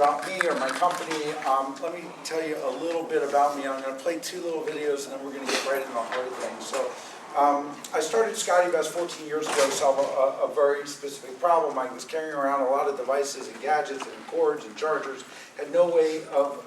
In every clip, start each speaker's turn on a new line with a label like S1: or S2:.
S1: about me or my company, let me tell you a little bit about me. I'm going to play 2 little videos and then we're going to get right into the heart of things. So, I started SCOTTeVEST 14 years ago to solve a very specific problem. I was carrying around a lot of devices and gadgets and cords and chargers, had no way of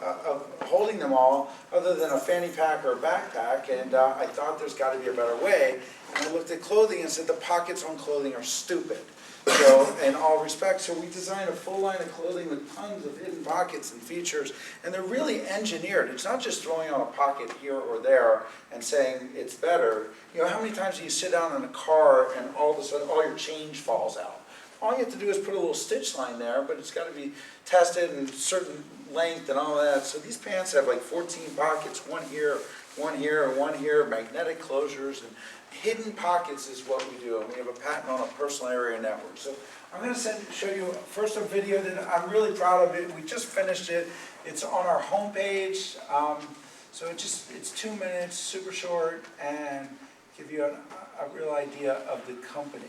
S1: holding them all other than a fanny pack or a backpack, and I thought there's got to be a better way. And I looked at clothing and said the pockets on clothing are stupid. So, in all respects, so we designed a full line of clothing with tons of hidden pockets and features, and they're really engineered. It's not just throwing on a pocket here or there and saying it's better. You know, how many times do you sit down in a car and all of a sudden all your change falls out? All you have to do is put a little stitch line there, but it's got to be tested and certain length and all that. So these pants have like 14 pockets, one here, and one here, magnetic closures, and hidden pockets is what we do, and we have a patent on a personal area network. So I'm going to show you first a video that I'm really proud of. We just finished it. It's on our homepage. So it's 2 minutes, super short, and give you a real idea of the company.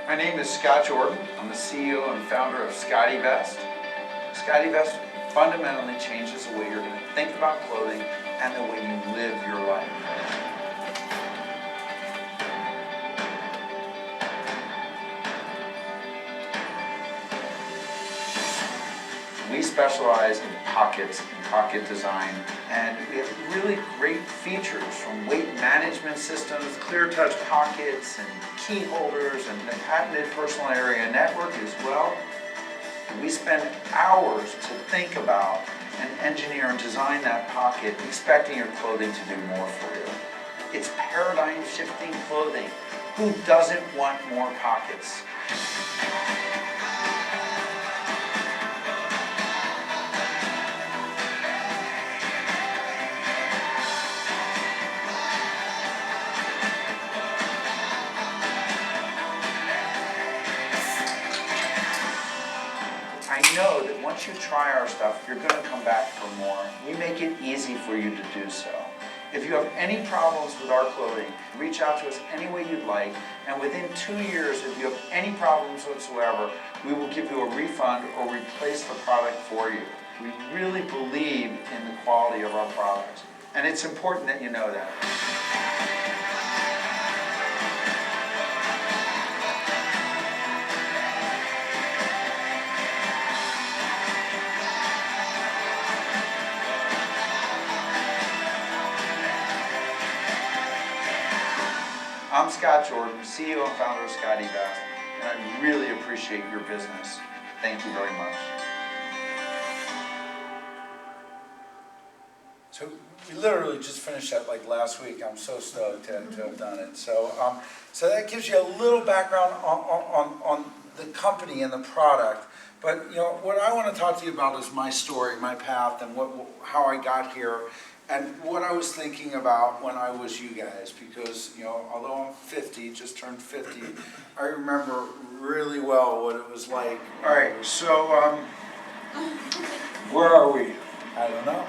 S1: My name is Scott Jordan. I'm the CEO and founder of SCOTTeVEST. SCOTTeVEST fundamentally changes the way you're going to think about clothing and the way you live your life. We specialize in pockets and pocket design, and we have really great features from weight management systems, clear touch pockets, and key holders, and the patented personal area network as well. We spend hours to think about and engineer and design that pocket, expecting your clothing to do more for you. It's paradigm shifting clothing. Who doesn't want more pockets? I know that once you try our stuff, you're going to come back for more. We make it easy for you to do so. If you have any problems with our clothing, reach out to us any way you'd like, and within 2 years, if you have any problems whatsoever, we will give you a refund or replace the product for you. We really believe in the quality of our products, and it's important that you know that. I'm Scott Jordan, CEO and founder of SCOTTeVEST, and I really appreciate your business. Thank you very much. So we literally just finished that like last week. I'm so stoked to have done it. So, so that gives you a little background on the company and the product. But you know, what I want to talk to you about is my story, my path, and how I got here. And what I was thinking about when I was you guys, because, you know, although I'm 50, just turned 50, I remember really well what it was like. All right, so, where are we? I don't know.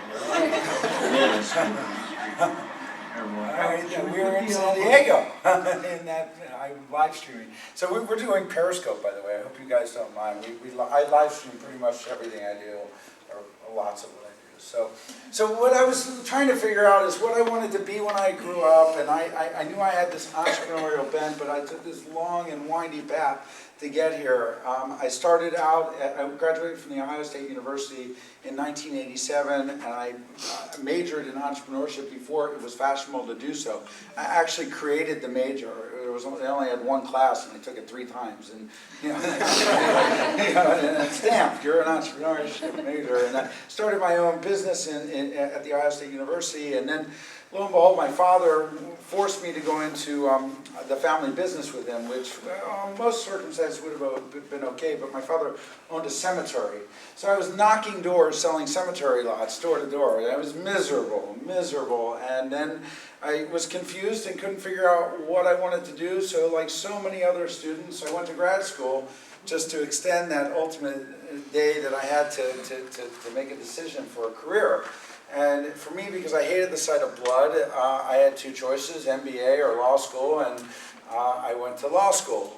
S1: All right, we are in San Diego, and I'm live streaming. So we're doing Periscope, by the way. I hope you guys don't mind. I live stream pretty much everything I do, or lots of what I do. So what I was trying to figure out is what I wanted to be when I grew up, and I knew I had this entrepreneurial bent, but I took this long and windy path to get here. I started out, I graduated from the Ohio State University in 1987, and I majored in entrepreneurship before it was fashionable to do so. I actually created the major. I only had one class, and I took it 3 times, and you know, and it's stamped, you're an entrepreneurship major. And I started my own business at the Ohio State University, and then lo and behold, my father forced me to go into the family business with him, which most circumstances would have been okay, but my father owned a cemetery. So I was knocking doors, selling cemetery lots, door to door. I was miserable, and then I was confused and couldn't figure out what I wanted to do, so like so many other students, I went to grad school just to extend that ultimate day that I had to make a decision for a career. And for me, because I hated the sight of blood, I had 2 choices, MBA or law school, and I went to law school.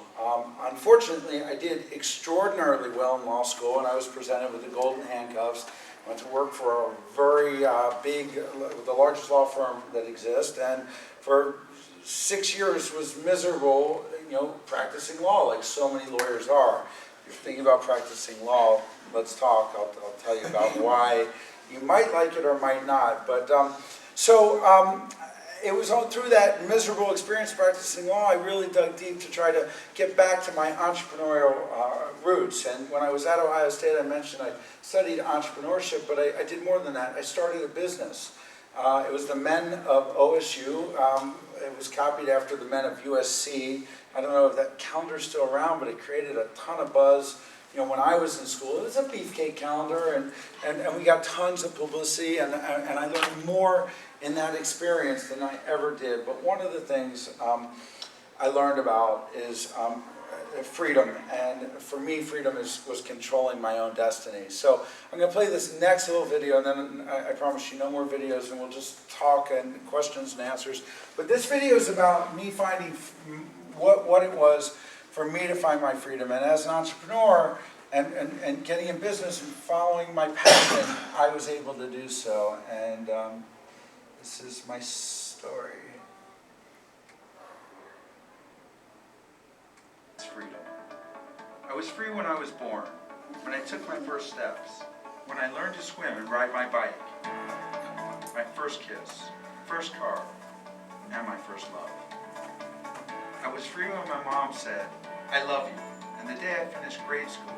S1: Unfortunately, I did extraordinarily well in law school, and I was presented with the golden handcuffs. Went to work for a very the largest law firm that exists, and for 6 years was miserable, practicing law like so many lawyers are. If you're thinking about practicing law, let's talk. I'll tell you about why you might like it or might not. But it was all through that miserable experience practicing law, I really dug deep to try to get back to my entrepreneurial roots. And when I was at Ohio State, I mentioned I studied entrepreneurship, but I did more than that. I started a business. It was the men of OSU. It was copied after the men of USC. I don't know if that calendar's still around, but it created a ton of buzz. When I was in school, it was a beefcake calendar, and we got tons of publicity, and I learned more in that experience than I ever did. But one of the things I learned about is freedom, and for me, freedom was controlling my own destiny. So I'm going to play this next little video, and then I promise you no more videos, and we'll just talk and questions and answers. But this video is about me finding what it was for me to find my freedom. And as an entrepreneur and getting in business and following my passion, I was able to do so. And this is my story. It's freedom. I was free when I was born, when I took my first steps, when I learned to swim and ride my bike, my first kiss, first car, and my first love. I was free when my mom said, "I love you," and the day I finished grade school,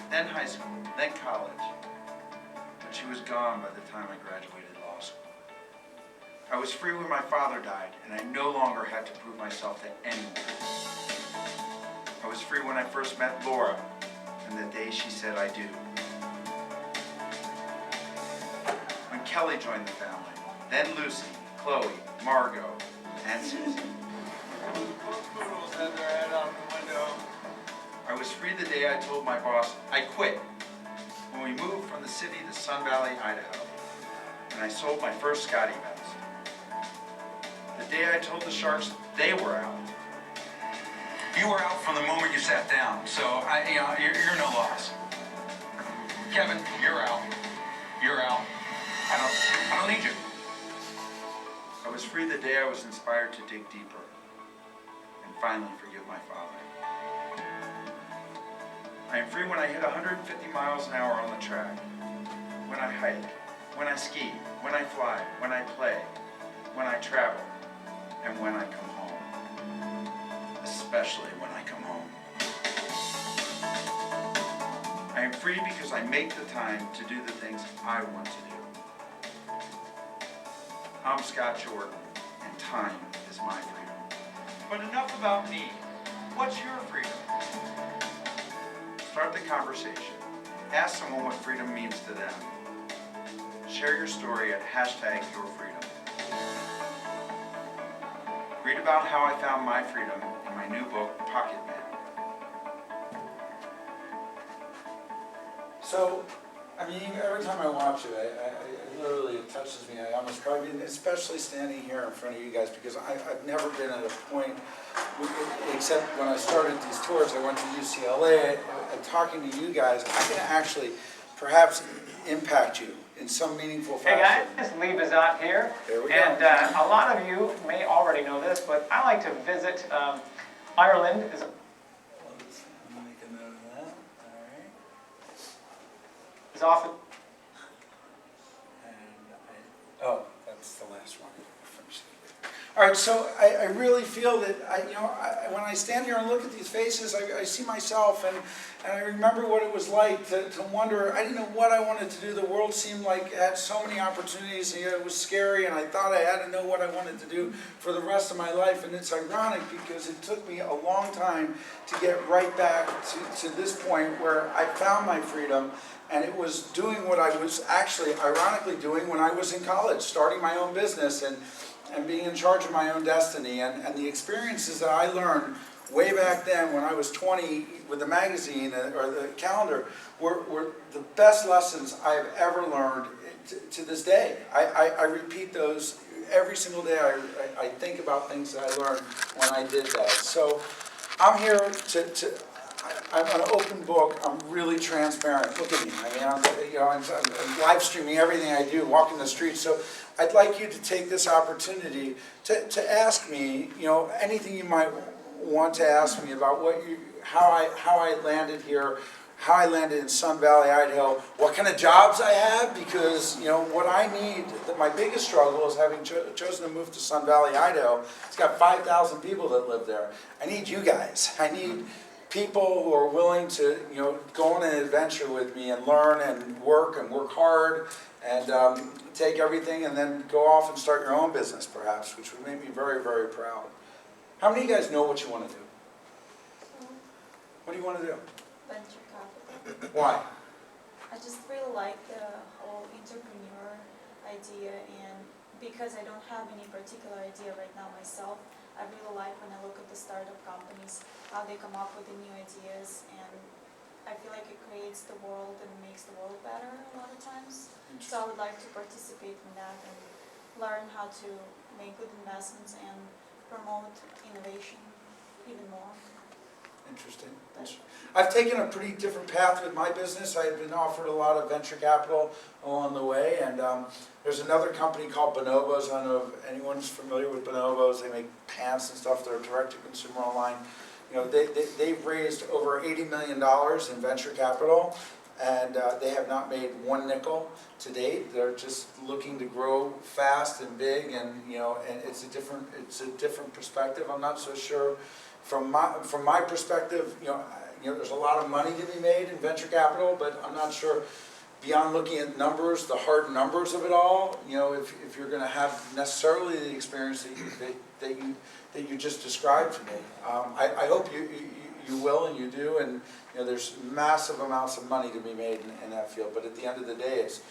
S1: then high school, then college. But she was gone by the time I graduated law school. I was free when my father died, and I no longer had to prove myself to anyone. I was free when I first met Laura, and the day she said I do. When Kelly joined the family, then Lucy, Chloe, Margot, and Susie. Poodles had their head out the window. I was free the day I told my boss I quit, when we moved from the city to Sun Valley, Idaho, and I sold my first SCOTTeVEST. The day I told the Sharks they were out. You were out from the moment you sat down, so you're no loss. Kevin, you're out. You're out. I don't need you. I was free the day I was inspired to dig deeper and finally forgive my father. I am free when I hit 150 miles an hour on the track, when I hike, when I ski, when I fly, when I play, when I travel, and when I come home. Especially when I come home. I am free because I make the time to do the things I want to do. I'm Scott Jordan, and time is my freedom. But enough about me. What's your freedom? Start the conversation. Ask someone what freedom means to them. Share your story at #YourFreedom. Read about how I found my freedom in my new book, Pocket Man. So, every time I watch it, literally it touches me. I almost cry, especially standing here in front of you guys, because I've never been at a point, except when I started these tours, I went to UCLA, and talking to you guys, I can actually perhaps impact you in some meaningful fashion.
S2: Hey guys, Lee Bizot here.
S1: There we go.
S2: And a lot of you may already know this, but I like to visit Ireland.
S1: Let's make a note of that. All right.
S2: Is often.
S1: Oh, that's the last one. All right, so I really feel that when I stand here and look at these faces, I see myself, and I remember what it was like to wonder. I didn't know what I wanted to do. The world seemed like it had so many opportunities, and it was scary, and I thought I had to know what I wanted to do for the rest of my life. And it's ironic because it took me a long time to get right back to this point where I found my freedom. And it was doing what I was actually, ironically, doing when I was in college, starting my own business and being in charge of my own destiny. And the experiences that I learned way back then when I was 20 with the magazine or the calendar were the best lessons I've ever learned to this day. I repeat those every single day I think about things that I learned when I did that. So I'm here I'm an open book. I'm really transparent. Look at me. I mean, I'm live streaming everything I do, walking the streets. So I'd like you to take this opportunity to ask me, anything you might want to ask me about how I landed here, how I landed in Sun Valley, Idaho, what kind of jobs I have, because what I need, my biggest struggle is having chosen to move to Sun Valley, Idaho. It's got 5,000 people that live there. I need you guys. I need people who are willing to go on an adventure with me and learn and work hard and take everything and then go off and start your own business perhaps, which would make me very, very proud. How many of you guys know what you want to do? What do you want to do?
S3: Venture capital.
S1: Why?
S3: I just really like the whole entrepreneur idea, and because I don't have any particular idea right now myself, I really like when I look at the startup companies, how they come up with the new ideas, and I feel like it creates the world and makes the world better a lot of times. So I would like to participate in that and learn how to make good investments and promote innovation even more.
S1: Interesting. I've taken a pretty different path with my business. I've been offered a lot of venture capital along the way, and there's another company called Bonobos. I don't know if anyone's familiar with Bonobos. They make pants and stuff. They're direct to consumer online. They've raised over $80 million in venture capital, and they have not made one nickel to date. They're just looking to grow fast and big, and and it's a different perspective. I'm not so sure. From my perspective, there's a lot of money to be made in venture capital, but I'm not sure, beyond looking at numbers, the hard numbers of it all, if you're going to have necessarily the experience that you just described to me. I hope you will and you do, and there's massive amounts of money to be made in that field. But at the end of the day, it's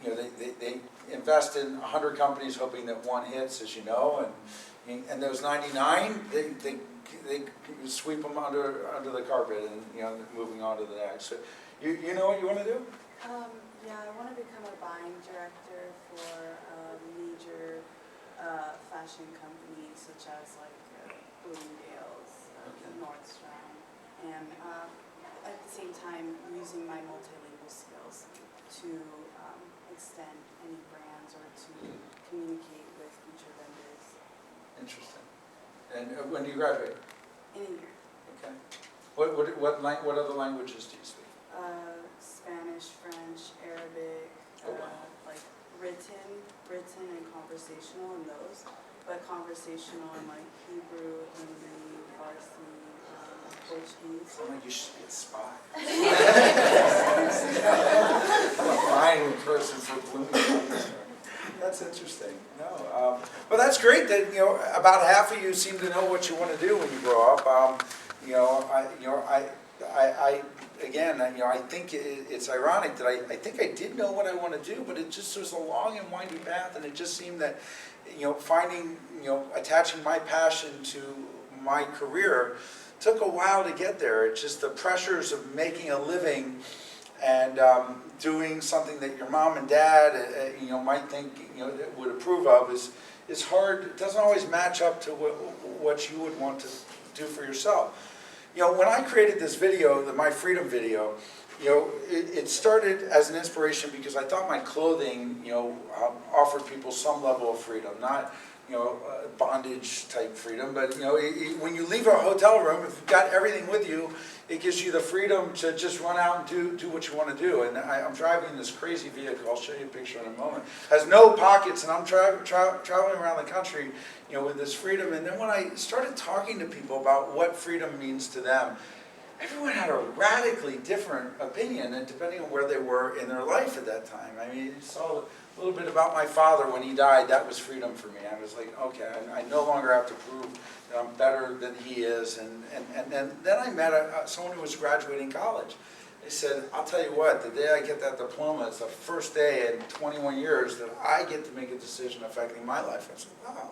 S1: they invest in 100 companies hoping that one hits, as you know, and those 99 they sweep them under the carpet and moving on to the next. So you know what you want to do?
S4: Yeah, I want to become a buying director for major fashion companies such as Bloomingdale's, Nordstrom, and at the same time using my multilingual skills to extend any brands or to communicate with future vendors.
S1: Interesting. And when do you graduate?
S4: In a year.
S1: Okay. What other languages do you speak?
S4: Spanish, French, Arabic,
S1: Oh, wow.
S4: written and conversational in those, but conversational in Hebrew, Hindi, Farsi, Portuguese.
S1: Oh, you should be a spy. I'm a buying person for Bloomingdale's. That's interesting. No, well, that's great that about half of you seem to know what you want to do when you grow up. I think it's ironic that I think I did know what I want to do, but it just was a long and winding path, and it just seemed that attaching my passion to my career took a while to get there. It's just the pressures of making a living and doing something that your mom and dad might think would approve of is hard. It doesn't always match up to what you would want to do for yourself. When I created this video, the My Freedom video, it started as an inspiration because I thought my clothing offered people some level of freedom, not bondage type freedom, but when you leave a hotel room, if you've got everything with you, it gives you the freedom to just run out and do what you want to do. And I'm driving this crazy vehicle. I'll show you a picture in a moment. It has no pockets, and I'm traveling around the country, with this freedom. And then when I started talking to people about what freedom means to them, everyone had a radically different opinion, and depending on where they were in their life at that time. I mean, you saw a little bit about my father when he died. That was freedom for me. I was like, okay, I no longer have to prove that I'm better than he is. And then I met someone who was graduating college. They said, I'll tell you what, the day I get that diploma, it's the first day in 21 years that I get to make a decision affecting my life. I said, wow,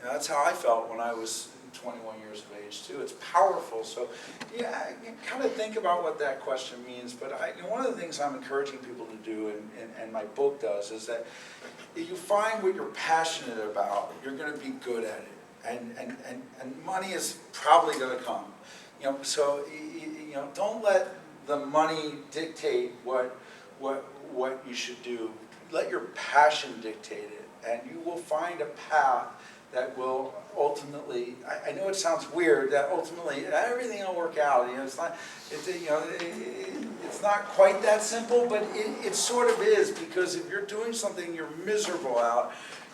S1: that's how I felt when I was 21 years of age too. It's powerful. So yeah, you kind of think about what that question means. But one of the things I'm encouraging people to do, and my book does, is that if you find what you're passionate about, you're going to be good at it. And money is probably going to come. So don't let the money dictate what you should do. Let your passion dictate it, and you will find a path that will ultimately, I know it sounds weird, that ultimately everything will work out. It's not quite that simple, but it sort of is, because if you're doing something you're miserable out,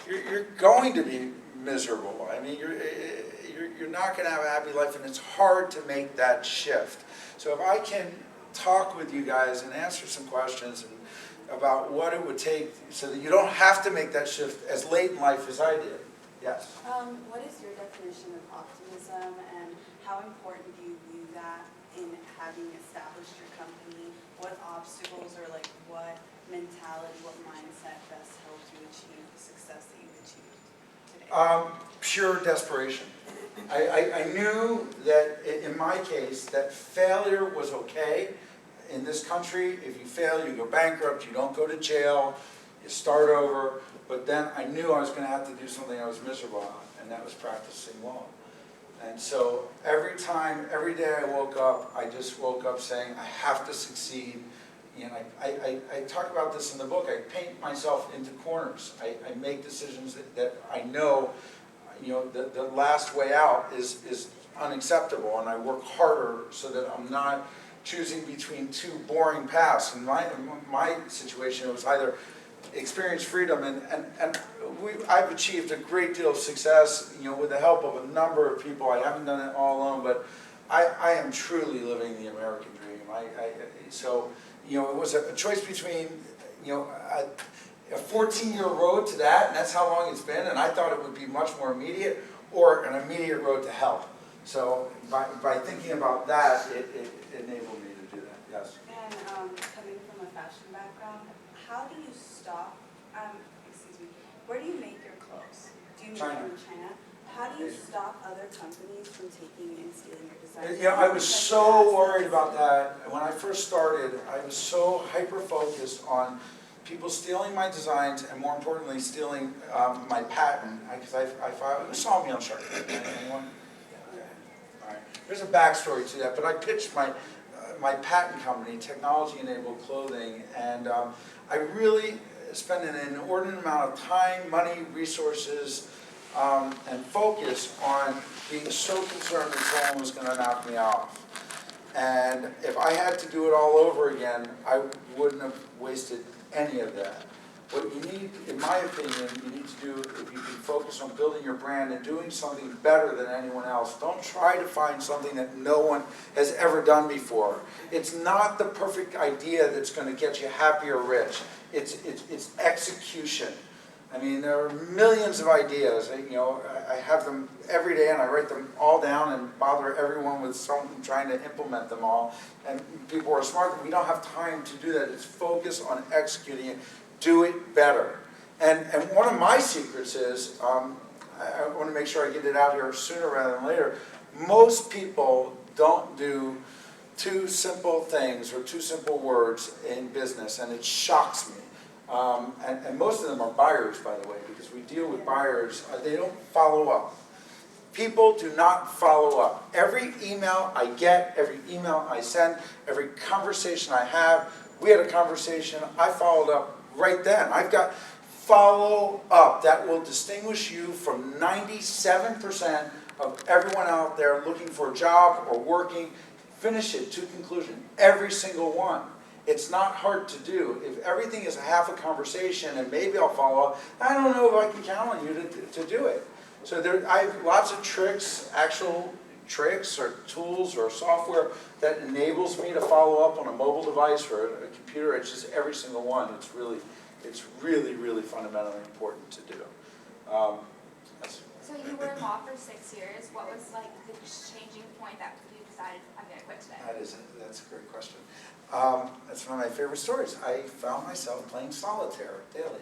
S1: you're going to be miserable. I mean, you're not going to have a happy life, and it's hard to make that shift. So if I can talk with you guys and answer some questions about what it would take so that you don't have to make that shift as late in life as I did. Yes?
S4: What is your definition of optimism, and how important do you view that in having established your company? What obstacles or what mentality, what mindset best helped you achieve the success that you've achieved today?
S1: Pure desperation. I knew that in my case that failure was okay. In this country, if you fail, you go bankrupt, you don't go to jail, you start over. But then I knew I was going to have to do something I was miserable at, and that was practicing law. And so every day I woke up, I just woke up saying, I have to succeed. And I talk about this in the book. I paint myself into corners. I make decisions that I know, the last way out is unacceptable, and I work harder so that I'm not choosing between two boring paths. In my situation, it was either experience freedom, and I've achieved a great deal of success, with the help of a number of people. I haven't done it all alone, but I am truly living the American dream. So it was a choice between a 14-year road to that, and that's how long it's been, and I thought it would be much more immediate, or an immediate road to hell. So by thinking about that, it enabled me to do that. Yes.
S4: And coming from a fashion background, how do you stop? Where do you make your clothes? Do you make them in China? How do you stop other companies from taking and stealing your designs?
S1: I was so worried about that when I first started. I was so hyper-focused on people stealing my designs, and more importantly, stealing my patent. Because I saw me on Shark Tank. Anyone? Yeah, okay. All right. There's a backstory to that, but I pitched my patent company, Technology-Enabled Clothing, and I really spent an inordinate amount of time, money, resources, and focus on being so concerned that someone was going to knock me off. And if I had to do it all over again, I wouldn't have wasted any of that. What you need, in my opinion, you need to do, if you can focus on building your brand and doing something better than anyone else, don't try to find something that no one has ever done before. It's not the perfect idea that's going to get you happy or rich. It's execution. I mean, there are millions of ideas. I have them every day, and I write them all down and bother everyone with something, trying to implement them all. And people are smart, but we don't have time to do that. It's focus on executing it. Do it better. And one of my secrets is, I want to make sure I get it out here sooner rather than later, most people don't do two simple things or two simple words in business, and it shocks me. And most of them are buyers, by the way, because we deal with buyers. They don't follow up. People do not follow up. Every email I get, every email I send, every conversation I have, we had a conversation, I followed up right then. I've got follow up that will distinguish you from 97% of everyone out there looking for a job or working. Finish it to conclusion, every single one. It's not hard to do. If everything is a half a conversation and maybe I'll follow up, I don't know if I can count on you to do it. So I have lots of tricks, actual tricks or tools or software that enables me to follow up on a mobile device or a computer. It's just every single one. It's really, really fundamentally important to do. Yes.
S5: So you were in law for 6 years. What was the changing point that you decided I'm going to quit today?
S1: That's a great question. That's one of my favorite stories. I found myself playing solitaire daily.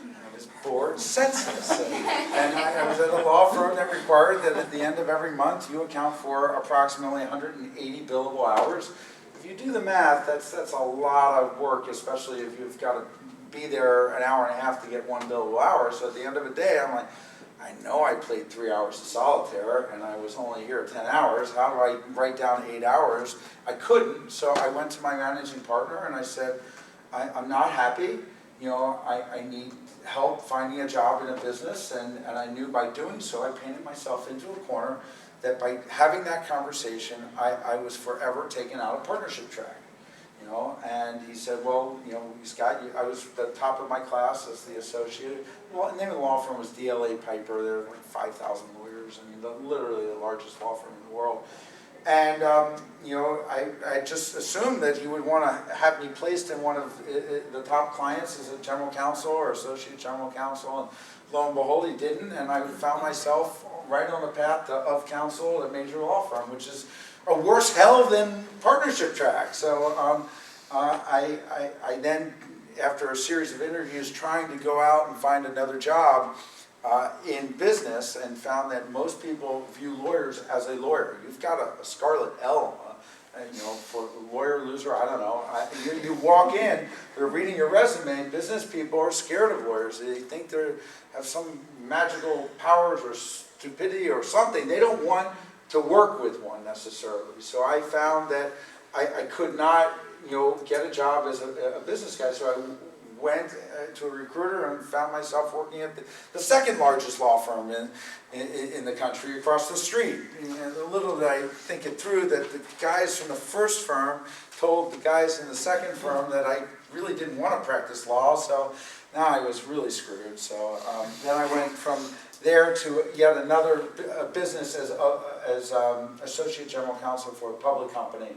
S1: I was bored senseless. And I was at a law firm that required that at the end of every month you account for approximately 180 billable hours. If you do the math, that's a lot of work, especially if you've got to be there an hour and a half to get one billable hour. So at the end of the day, I'm like, I know I played 3 hours of solitaire and I was only here 10 hours. How do I write down 8 hours? I couldn't, so I went to my managing partner and I said, I'm not happy. You know, I need help finding a job in a business, and I knew by doing so, I painted myself into a corner that by having that conversation, I was forever taken out of partnership track. You know, and he said, well, you know, Scott, I was the top of my class as the associate. Well, the name of the law firm was DLA Piper. There were like 5,000 lawyers. I mean, literally the largest law firm in the world. And, you know, I just assumed that he would want to have me placed in one of the top clients as a general counsel or associate general counsel. And lo and behold, he didn't. And I found myself right on the path of counsel at a major law firm, which is a worse hell than partnership track. So I then, after a series of interviews, trying to go out and find another job in business, and found that most people view lawyers as a lawyer. You've got a scarlet L, you know, for lawyer, loser, I don't know. You walk in, they're reading your resume, business people are scared of lawyers. They think they have some magical powers or stupidity or something. They don't want to work with one necessarily. So I found that I could not, you know, get a job as a business guy. So I went to a recruiter and found myself working at the second largest law firm in the country across the street. And little did I think it through that the guys from the first firm told the guys in the second firm that I really didn't want to practice law. So now I was really screwed. So then I went from there to yet another business as associate general counsel for a public company.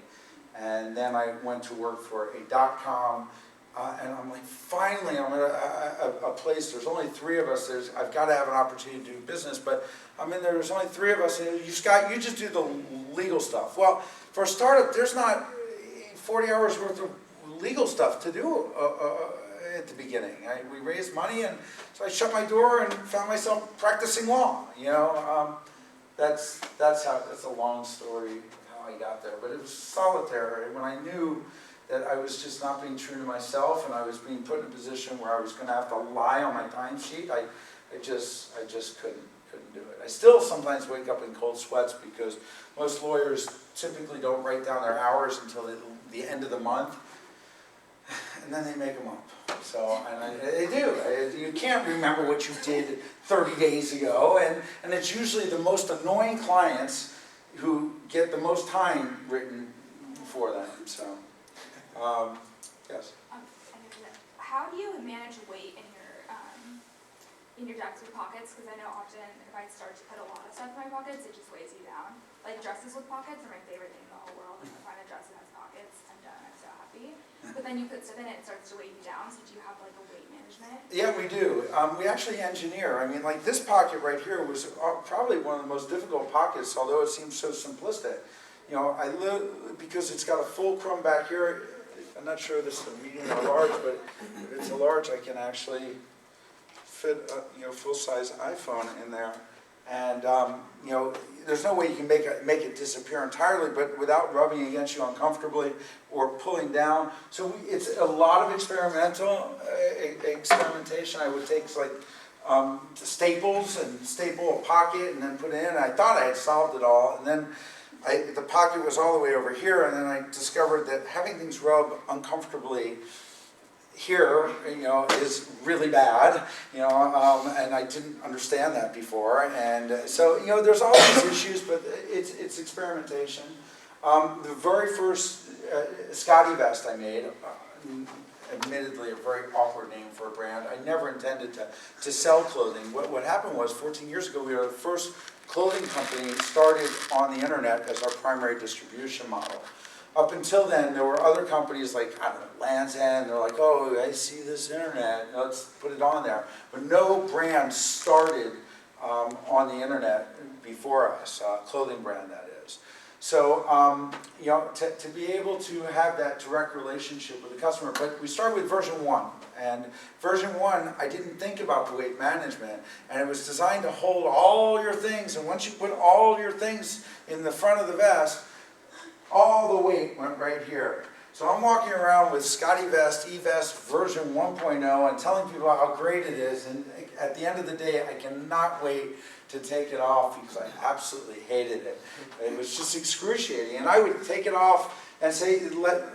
S1: And then I went to work for a .com, and I'm like, finally I'm at a place, there's only 3 of us, I've got to have an opportunity to do business, but I'm in there, there's only 3 of us, and Scott, you just do the legal stuff. Well, for a startup, there's not 40 hours worth of legal stuff to do at the beginning. We raised money, and so I shut my door and found myself practicing law. You know, that's a long story how I got there, but it was solitary. And when I knew that I was just not being true to myself, and I was being put in a position where I was going to have to lie on my timesheet, I just couldn't do it. I still sometimes wake up in cold sweats because most lawyers typically don't write down their hours until the end of the month, and then they make them up. So, and they do. You can't remember what you did 30 days ago, and it's usually the most annoying clients who get the most time written for them. So, yes.
S5: How do you manage weight in your jackets or pockets? Because I know often if I start to put a lot of stuff in my pockets, it just weighs you down. Like dresses with pockets are my favorite thing in the whole world. If I find a dress that has pockets, I'm done. I'm so happy. But then you put stuff in it, it starts to weigh you down. So do you have like a weight management?
S1: Yeah, we do. We actually engineer. I mean, like this pocket right here was probably one of the most difficult pockets, although it seems so simplistic. You know, because it's got a fulcrum back here. I'm not sure this is a medium or large, but if it's a large, I can actually fit a full-size iPhone in there. And you know, there's no way you can make it disappear entirely, but without rubbing against you uncomfortably or pulling down. So it's a lot of experimentation. I would take like staples and staple a pocket and then put it in. I thought I had solved it all, and then the pocket was all the way over here, and then I discovered that having things rub uncomfortably here, you know, is really bad, you know, and I didn't understand that before, and so, you know, there's all these issues, but it's experimentation. The very first SCOTTeVEST I made, admittedly a very awkward name for a brand. I never intended to sell clothing. What happened was 14 years ago we were the first clothing company started on the internet as our primary distribution model. Up until then, there were other companies like, I don't know, Land's End, they're like, oh, I see this internet, let's put it on there. But no brand started on the internet before us, clothing brand that is. So, you know, to be able to have that direct relationship with the customer, but we started with version 1. And version 1, I didn't think about the weight management, and it was designed to hold all your things, and once you put all your things in the front of the vest, all the weight went right here. So I'm walking around with SCOTTeVEST, eVest version 1.0 and telling people how great it is, and at the end of the day, I cannot wait to take it off because I absolutely hated it. It was just excruciating, and I would take it off and say,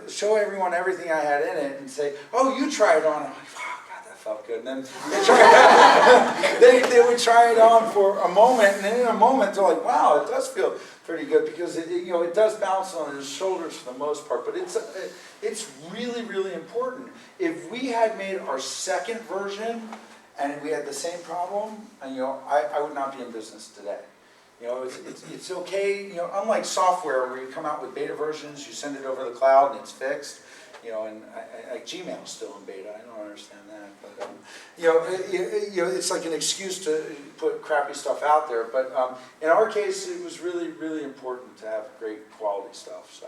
S1: show everyone everything I had in it, and say, "Oh, you try it on." I'm like, "Wow, God, that felt good." And then they would try it on for a moment, and then in a moment they're like, "Wow, it does feel pretty good," because you know, it does bounce on his shoulders for the most part. But it's really, really important. If we had made our second version and we had the same problem, and you know, I would not be in business today. You know, it's okay, you know, unlike software where you come out with beta versions, you send it over the cloud and it's fixed, you know, and like Gmail's still in beta, I don't understand that, but, you know, it's like an excuse to put crappy stuff out there, but in our case, it was really, really important to have great quality stuff, so.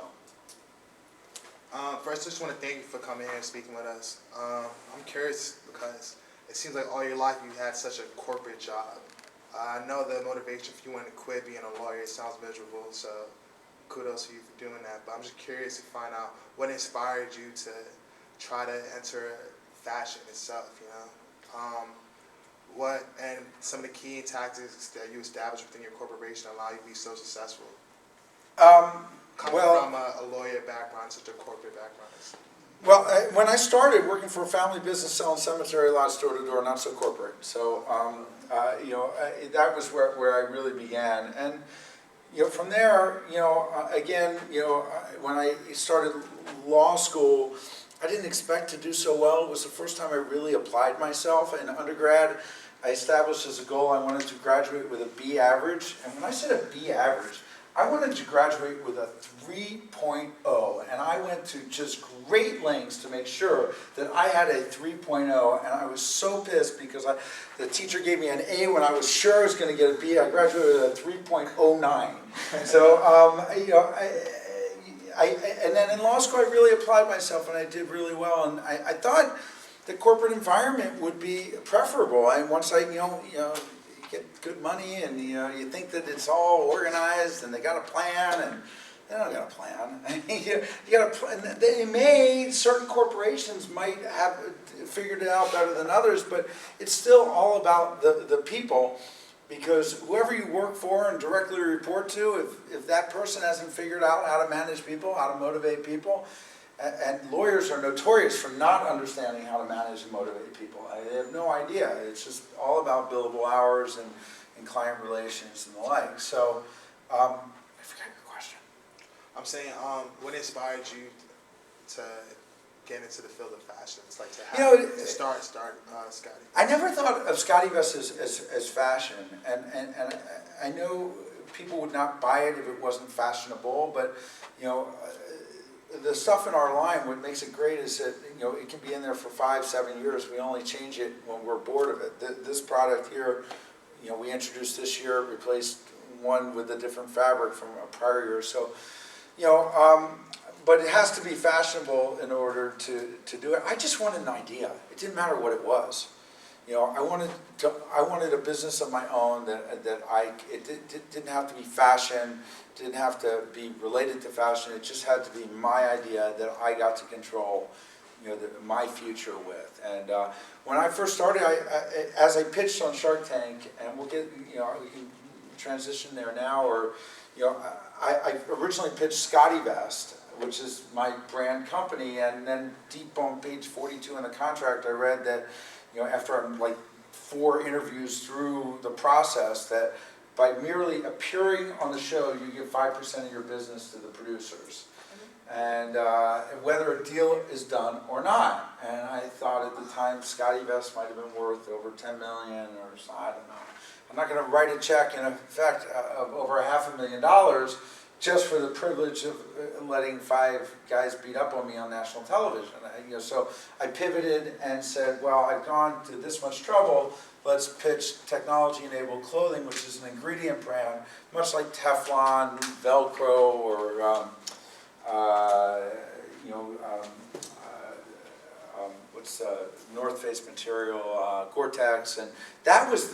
S6: First, I just want to thank you for coming here and speaking with us. I'm curious because it seems like all your life you had such a corporate job. I know the motivation if you want to quit being a lawyer, it sounds miserable, so kudos to you for doing that. But I'm just curious to find out what inspired you to try to enter fashion itself, you know? What and some of the key tactics that you established within your corporation allow you to be so successful? Coming from a lawyer background, such a corporate background.
S1: Well, when I started working for a family business selling cemetery lots door to door, not so corporate. So, you know, that was where I really began. And, you know, from there, you know, again, you know, when I started law school, I didn't expect to do so well. It was the first time I really applied myself. In undergrad, I established as a goal I wanted to graduate with a B average. And when I said a B average, I wanted to graduate with a 3.0, and I went to just great lengths to make sure that I had a 3.0, and I was so pissed because the teacher gave me an A when I was sure I was going to get a B. I graduated with a 3.09. So, you know, and then in law school I really applied myself, and I did really well, and I thought the corporate environment would be preferable, and once I, you know, get good money, and you know, you think that it's all organized and they got a plan, and they don't got a plan. you got a plan. Certain corporations might have figured it out better than others, but it's still all about the people, because whoever you work for and directly report to, if that person hasn't figured out how to manage people, how to motivate people, and lawyers are notorious for not understanding how to manage and motivate people. They have no idea. It's just all about billable hours and client relations and the like. So, I forgot your question.
S6: I'm saying, what inspired you to get into the field of fashion? It's like to have, to start Scotty.
S1: I never thought of SCOTTeVEST as fashion, and I know people would not buy it if it wasn't fashionable, but you know, the stuff in our line, what makes it great is that, you know, it can be in there for 5-7 years. We only change it when we're bored of it. This product here, you know, we introduced this year, replaced one with a different fabric from a prior year. So, you know, but it has to be fashionable in order to do it. I just wanted an idea. It didn't matter what it was. You know, I wanted a business of my own it didn't have to be fashion, didn't have to be related to fashion. It just had to be my idea that I got to control, you know, my future with. And when I first started, as I pitched on Shark Tank, and we'll get, you know, we can transition there now, or, you know, I originally pitched SCOTTeVEST, which is my brand company, and then deep on page 42 in the contract, I read that, you know, after I'm like 4 interviews through the process, that by merely appearing on the show, you give 5% of your business to the producers. And whether a deal is done or not. And I thought at the time SCOTTeVEST might have been worth over 10 million or so, I don't know. I'm not going to write a check in effect of over $500,000 just for the privilege of letting 5 guys beat up on me on national television. So I pivoted and said, well, I've gone to this much trouble, let's pitch technology-enabled clothing, which is an ingredient brand, much like Teflon, Velcro, or what's North Face material, Gore-Tex, and that was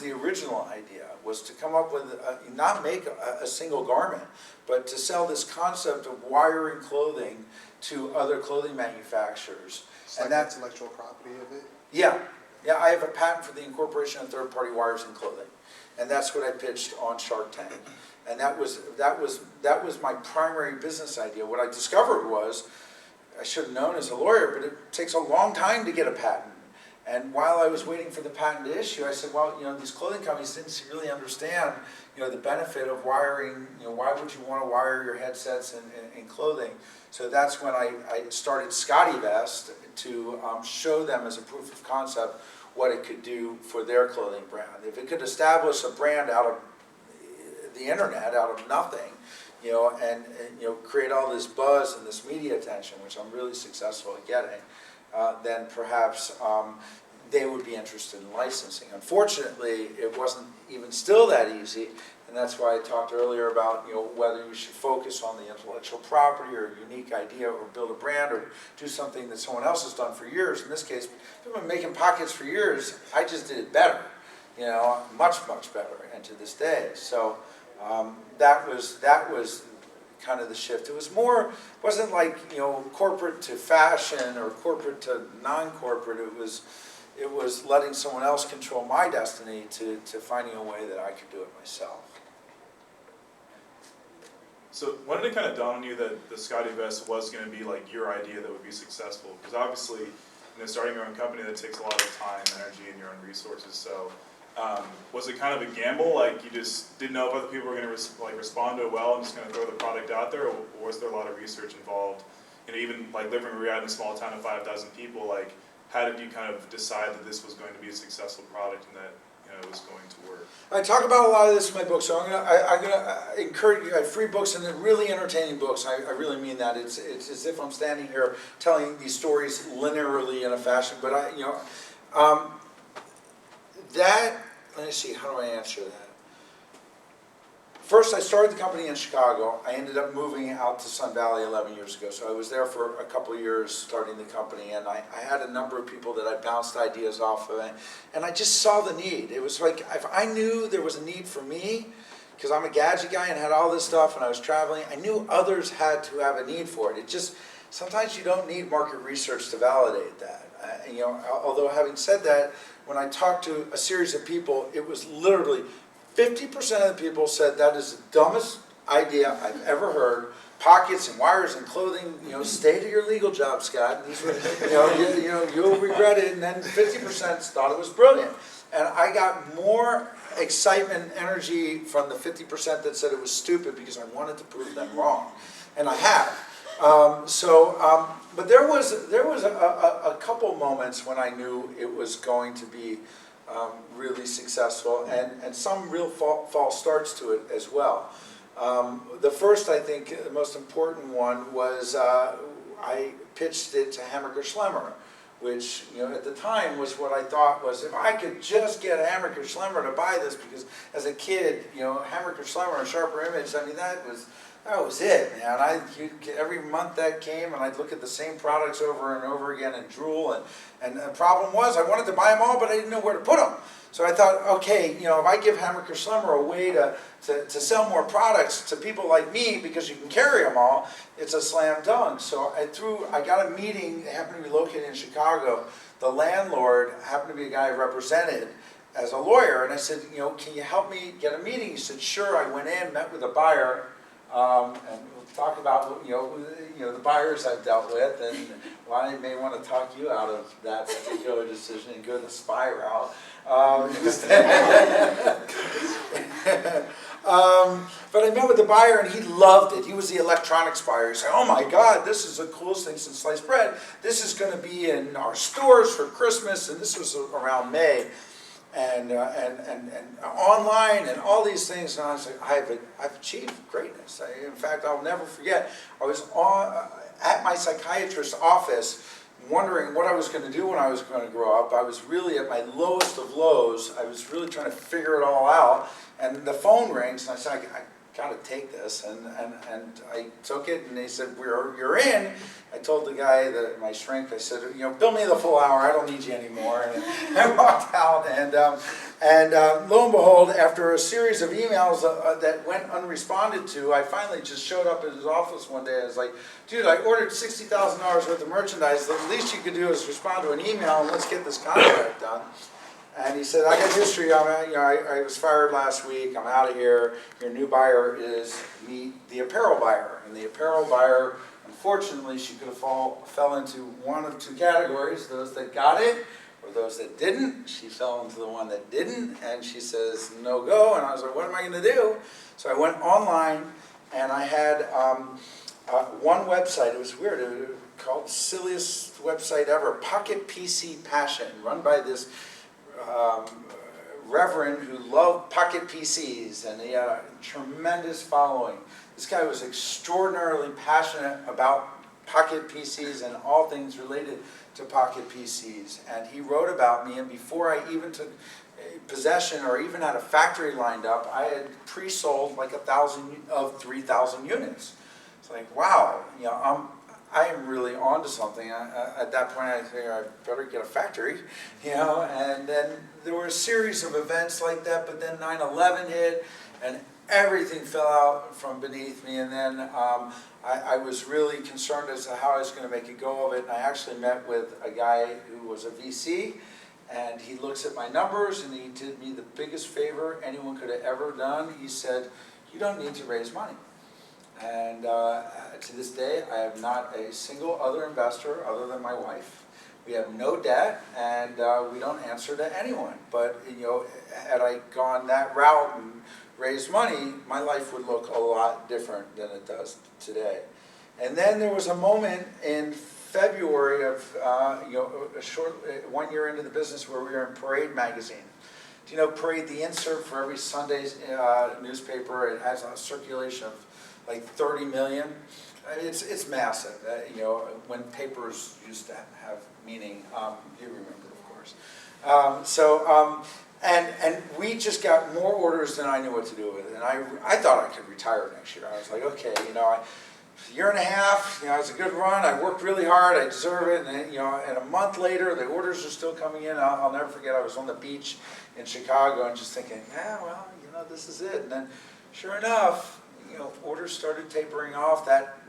S1: the original idea, was to come up with not make a single garment, but to sell this concept of wiring clothing to other clothing manufacturers.
S6: It's like that's intellectual property of it.
S1: Yeah, I have a patent for the incorporation of third-party wires in clothing, and that's what I pitched on Shark Tank. And that was my primary business idea. What I discovered was, I should have known as a lawyer, but it takes a long time to get a patent. And while I was waiting for the patent to issue, I said, well, these clothing companies didn't really understand, the benefit of wiring. Why would you want to wire your headsets in clothing? So that's when I started SCOTTeVEST to show them as a proof of concept what it could do for their clothing brand. If it could establish a brand out of the internet, out of nothing, and create all this buzz and this media attention, which I'm really successful at getting, then perhaps they would be interested in licensing. Unfortunately, it wasn't even still that easy, and that's why I talked earlier about whether you should focus on the intellectual property or a unique idea, or build a brand, or do something that someone else has done for years. In this case, I've been making pockets for years. I just did it better, much better, and to this day. So. That was kind of the shift. It was more, wasn't like corporate to fashion or corporate to non-corporate. It was letting someone else control my destiny to finding a way that I could do it myself.
S7: So when did it kind of dawn on you that the SCOTTeVEST was going to be like your idea that would be successful? Because obviously, starting your own company, that takes a lot of time, energy, and your own resources. So. Was it kind of a gamble, like you just didn't know if other people were going to respond to it well and just going to throw the product out there, or was there a lot of research involved? Even like living where you're at in a small town of 5,000 people, like how did you kind of decide that this was going to be a successful product and that it was going to work?
S1: I talk about a lot of this in my book, so I'm gonna encourage you. I have free books, and they're really entertaining books. I really mean that. It's as if I'm standing here telling these stories linearly in a fashion, but let me see, how do I answer that? First, I started the company in Chicago. I ended up moving out to Sun Valley 11 years ago. So I was there for a couple of years starting the company, and I had a number of people that I bounced ideas off of, and I just saw the need. It was like, if I knew there was a need for me, because I'm a gadget guy and had all this stuff and I was traveling, I knew others had to have a need for it. Sometimes you don't need market research to validate that. Although having said that, when I talked to a series of people, it was literally 50% of the people said that is the dumbest idea I've ever heard. Pockets and wires and clothing, stay to your legal job, Scott. These were, you'll regret it. And then 50% thought it was brilliant. And I got more excitement and energy from the 50% that said it was stupid because I wanted to prove them wrong. And I have. But there was a couple moments when I knew it was going to be really successful, and some real false starts to it as well. The first, I think, the most important one was I pitched it to Hammaker Schlemmer, which at the time was what I thought was, if I could just get Hammaker Schlemmer to buy this, because as a kid, Hammaker Schlemmer and Sharper Image, I mean, that was it, man. Every month that came, and I'd look at the same products over and over again and drool. And the problem was, I wanted to buy them all, but I didn't know where to put them. So I thought, okay, if I give Hammaker Schlemmer a way to sell more products to people like me, because you can carry them all, it's a slam dunk. So I got a meeting. It happened to be located in Chicago. The landlord happened to be a guy I represented as a lawyer, and I said, can you help me get a meeting? He said, sure. I went in, met with a buyer. And we'll talk about the buyers I've dealt with and why I may want to talk you out of that particular decision and go the spy route. But I met with the buyer and he loved it. He was the electronics buyer. He said, "Oh my God, this is the coolest thing since sliced bread. This is going to be in our stores for Christmas," and this was around May. and online and all these things. And I was like, I've achieved greatness. In fact, I'll never forget. I was at my psychiatrist's office, wondering what I was going to do when I was going to grow up. I was really at my lowest of lows. I was really trying to figure it all out. And the phone rings, and I said, I got to take this. And I took it, and they said, you're in. I told the guy, my shrink, I said, bill me the full hour. I don't need you anymore. And I walked out, and lo and behold, after a series of emails that went unresponded to, I finally just showed up at his office one day. I was like, dude, I ordered $60,000 worth of merchandise. The least you could do is respond to an email, and let's get this contract done. And he said, I got history. I was fired last week. I'm out of here. Your new buyer is the apparel buyer. And the apparel buyer, unfortunately, she could have fell into one of two categories, those that got it or those that didn't. She fell into the one that didn't, and she says, no go. And I was like, what am I going to do? So I went online, and I had one website. It was weird. It was called silliest website ever, Pocket PC Passion, run by this reverend who loved pocket PCs, and he had a tremendous following. This guy was extraordinarily passionate about pocket PCs and all things related to pocket PCs. And he wrote about me, and before I even took possession or even had a factory lined up, I had pre-sold like 3,000 units. It's like, wow, I am really onto something. At that point, I figured I better get a factory, and then there were a series of events like that, but then 9/11 hit, and everything fell out from beneath me, and then I was really concerned as to how I was going to make a go of it, and I actually met with a guy who was a VC, and he looks at my numbers, and he did me the biggest favor anyone could have ever done. He said, you don't need to raise money. And to this day, I have not a single other investor other than my wife. We have no debt, and we don't answer to anyone. But had I gone that route and raised money, my life would look a lot different than it does today. And then there was a moment in February of 1 year into the business where we were in Parade magazine. Do you know Parade, the insert for every Sunday's newspaper? It has a circulation of like 30 million. It's massive. When papers used to have meaning, you remember, of course. And we just got more orders than I knew what to do with it. And I thought I could retire next year. I was like, okay, a year and a half, it was a good run. I worked really hard. I deserve it. And and a month later, the orders are still coming in. I'll never forget. I was on the beach in Chicago and just thinking, yeah, well, this is it. And then, sure enough, orders started tapering off. That